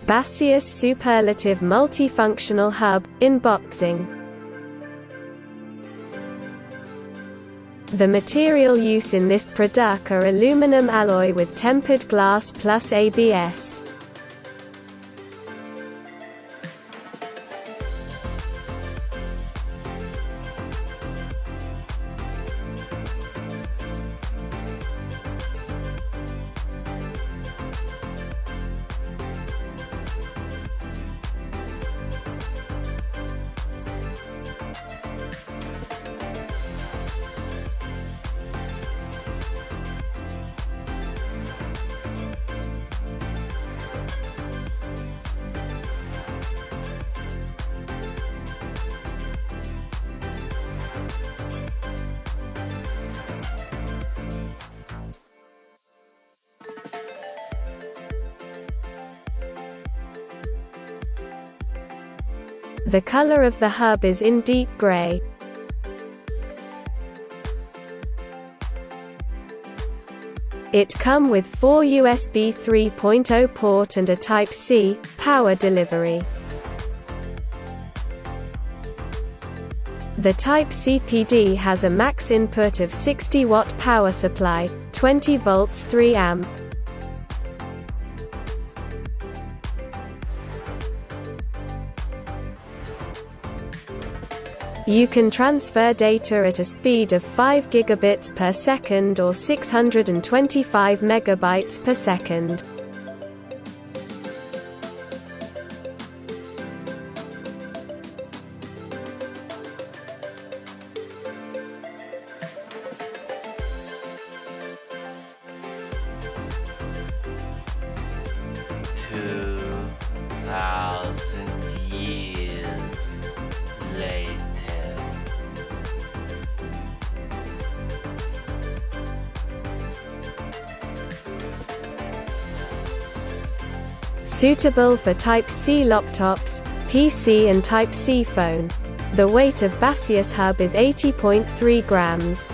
Baseus Superlative Multifunctional Hub, in boxing. The material use in this product are aluminum alloy with tempered glass plus ABS. The color of the hub is in deep gray. It come with 4 USB 3.0 port and a Type-C power delivery. The Type-C PD has a max input of 60-watt power supply, 20 volts 3 amp. You can transfer data at a speed of 5 gigabits per second or 625 megabytes per second. Suitable for Type-C laptops, PC and Type-C phone. The weight of Baseus hub is 80.3 grams.